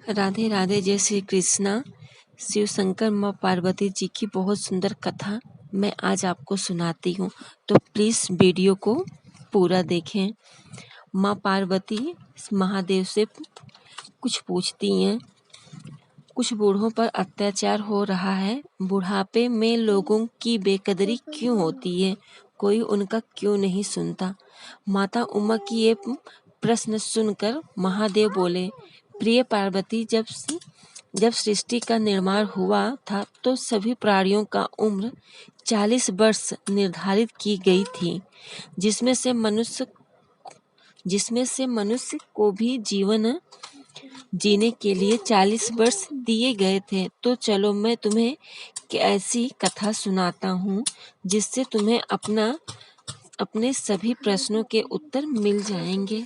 राधे राधे। जय श्री कृष्णा। शिव शंकर माँ पार्वती जी की बहुत सुंदर कथा मैं आज आपको सुनाती हूँ, तो प्लीज़ वीडियो को पूरा देखें। माँ पार्वती महादेव से कुछ पूछती हैं। कुछ बूढ़ों पर अत्याचार हो रहा है। बुढ़ापे में लोगों की बेकदरी क्यों होती है? कोई उनका क्यों नहीं सुनता? माता उमा की ये प्रश्न सुनकर महादेव बोले, प्रिय पार्वती, जब सृष्टि का निर्माण हुआ था तो सभी प्राणियों का उम्र 40 वर्ष निर्धारित की गई थी, जिसमें से मनुष्य को भी जीवन जीने के लिए 40 वर्ष दिए गए थे। तो चलो मैं तुम्हें ऐसी कथा सुनाता हूँ जिससे तुम्हें अपने सभी प्रश्नों के उत्तर मिल जाएंगे।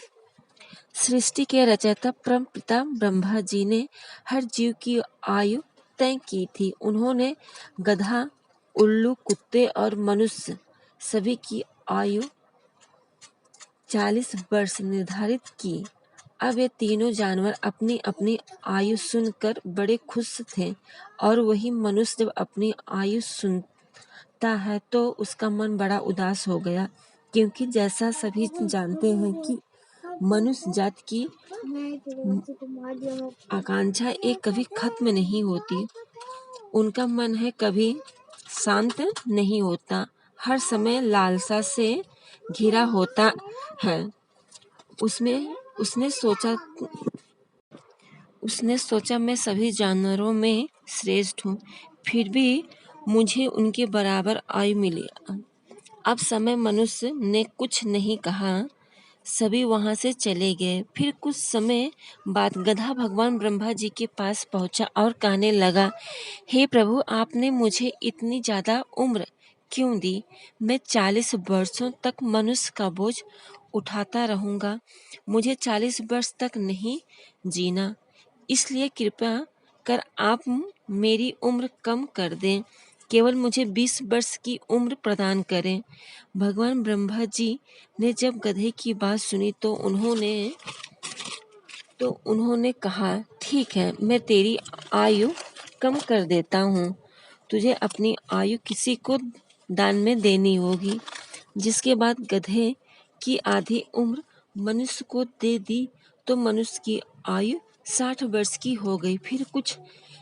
सृष्टि के रचयिता परम पिता ब्रह्मा जी ने हर जीव की आयु तय की थी। उन्होंने गधा, उल्लू, कुत्ते और मनुष्य सभी की आयु 40 वर्ष निर्धारित की। अब ये तीनों जानवर अपनी अपनी आयु सुनकर बड़े खुश थे, और वही मनुष्य जब अपनी आयु सुनता है तो उसका मन बड़ा उदास हो गया, क्योंकि जैसा सभी जानते हैं कि मनुष्य जाति की आकांक्षा एक कभी खत्म नहीं होती। उनका मन है कभी शांत नहीं होता, हर समय लालसा से घिरा होता है। उसने सोचा मैं सभी जानवरों में श्रेष्ठ हूँ, फिर भी मुझे उनके बराबर आयु मिली। अब समय मनुष्य ने कुछ नहीं कहा, सभी वहां से चले गए। फिर कुछ समय बाद गधा भगवान ब्रह्मा जी के पास पहुंचा और कहने लगा, हे प्रभु, आपने मुझे इतनी ज्यादा उम्र क्यों दी? मैं 40 वर्षों तक मनुष्य का बोझ उठाता रहूंगा। मुझे 40 वर्ष तक नहीं जीना, इसलिए कृपया कर आप मेरी उम्र कम कर दें। केवल मुझे 20 वर्ष की उम्र प्रदान करें। भगवान ब्रह्मा जी ने जब गधे की बात सुनी तो उन्होंने कहा, ठीक है, मैं तेरी आयु कम कर देता हूँ। तुझे अपनी आयु किसी को दान में देनी होगी। जिसके बाद गधे की आधी उम्र मनुष्य को दे दी तो मनुष्य की आयु 60 वर्ष की हो गई। फिर कुछ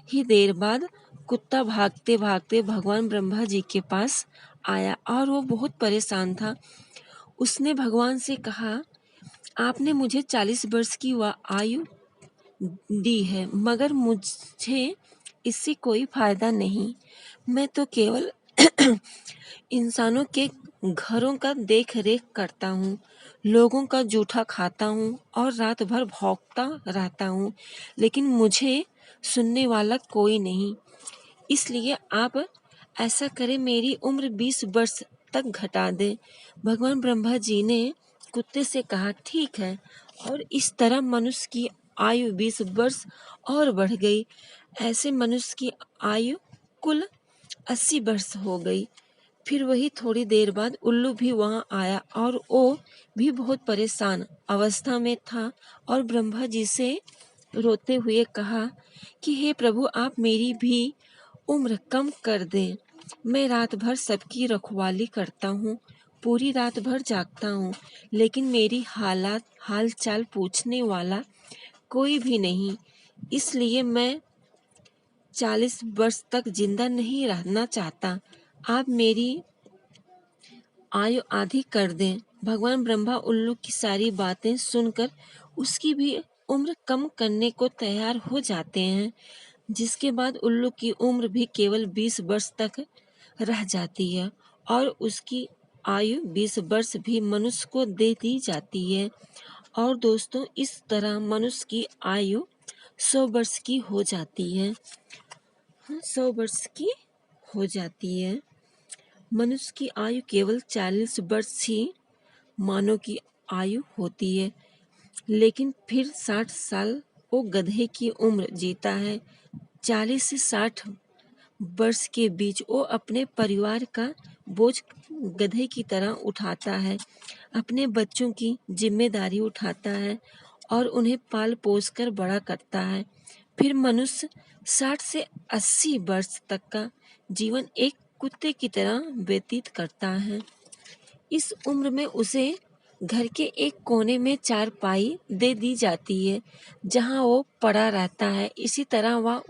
ही देर बाद कुत्ता भागते भागते भगवान ब्रह्मा जी के पास आया और वो बहुत परेशान था। उसने भगवान से कहा, आपने मुझे 40 वर्ष की आयु दी है, मगर मुझे इससे कोई फायदा नहीं। मैं तो केवल इंसानों के घरों का देख रेख करता हूँ, लोगों का जूठा खाता हूँ और रात भर भौंकता रहता हूँ, लेकिन मुझे सुनने वाला कोई नहीं। इसलिए आप ऐसा करें, मेरी उम्र 20 वर्ष तक घटा दें। भगवान ब्रह्मा जी ने कुत्ते से कहा, ठीक है, और इस तरह मनुष्य की आयु 20 वर्ष और बढ़ गई। ऐसे मनुष्य की आयु कुल 80 वर्ष हो गई। फिर वही थोड़ी देर बाद उल्लू भी वहां आया और वो भी बहुत परेशान अवस्था में था और ब्रह्मा जी से रोते हुए कहा कि हे प्रभु, आप मेरी भी उम्र कम कर दें। मैं रात भर सबकी रखवाली करता हूँ, पूरी रात भर जागता हूँ, लेकिन मेरी हाल चाल पूछने वाला कोई भी नहीं। इसलिए मैं 40 वर्ष तक जिंदा नहीं रहना चाहता। आप मेरी आयु आधी कर दें। भगवान ब्रह्मा उल्लू की सारी बातें सुनकर उसकी भी उम्र कम करने को तैयार हो जाते हैं, जिसके बाद उल्लू की उम्र भी केवल 20 वर्ष तक रह जाती है और उसकी आयु 20 वर्ष भी मनुष्य को दे दी जाती है। और दोस्तों, इस तरह मनुष्य की आयु 100 वर्ष की हो जाती है। 100 वर्ष की हो जाती है। मनुष्य की आयु केवल 40 वर्ष ही मानव की आयु होती है, लेकिन फिर 60 साल वो गधे की उम्र जीता है। 40 से 60 वर्ष के बीच वो अपने परिवार का बोझ गधे की तरह उठाता है, अपने बच्चों की जिम्मेदारी उठाता है और उन्हें पाल पोस कर बड़ा करता है। फिर मनुष्य 60 से 80 वर्ष तक का जीवन एक कुत्ते की तरह व्यतीत करता है। इस उम्र में उसे घर के एक कोने में चारपाई दे दी जाती है जहां वो पड़ा रहता है। इसी तरह वह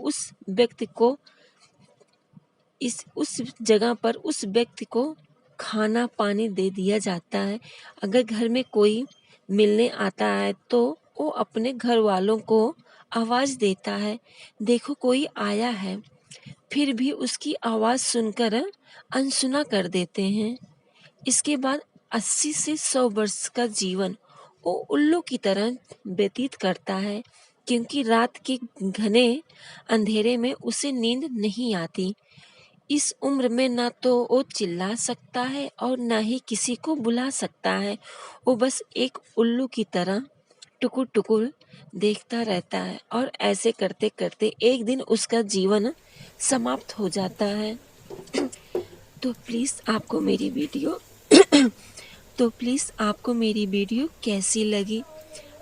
उस जगह पर उस व्यक्ति को खाना पानी दे दिया जाता है। अगर घर में कोई मिलने आता है तो वो अपने घर वालों को आवाज़ देता है, देखो कोई आया है, फिर भी उसकी आवाज़ सुनकर अनसुना कर देते हैं। इसके बाद 80 से 100 वर्ष का जीवन वो उल्लू की तरह व्यतीत करता है, क्योंकि रात के घने अंधेरे में उसे नींद नहीं आती। इस उम्र में ना तो वो चिल्ला सकता है और ना ही किसी को बुला सकता है। वो बस एक उल्लू की तरह टुकुर टुकुर देखता रहता है और ऐसे करते करते एक दिन उसका जीवन समाप्त हो जाता है। तो प्लीज़ आपको मेरी वीडियो कैसी लगी?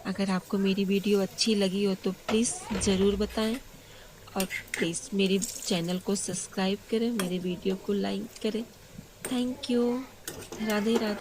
अगर आपको मेरी वीडियो अच्छी लगी हो तो प्लीज़ ज़रूर बताएं और प्लीज़ मेरे चैनल को सब्सक्राइब करें, मेरे वीडियो को लाइक करें। Thank you. राधे राधे।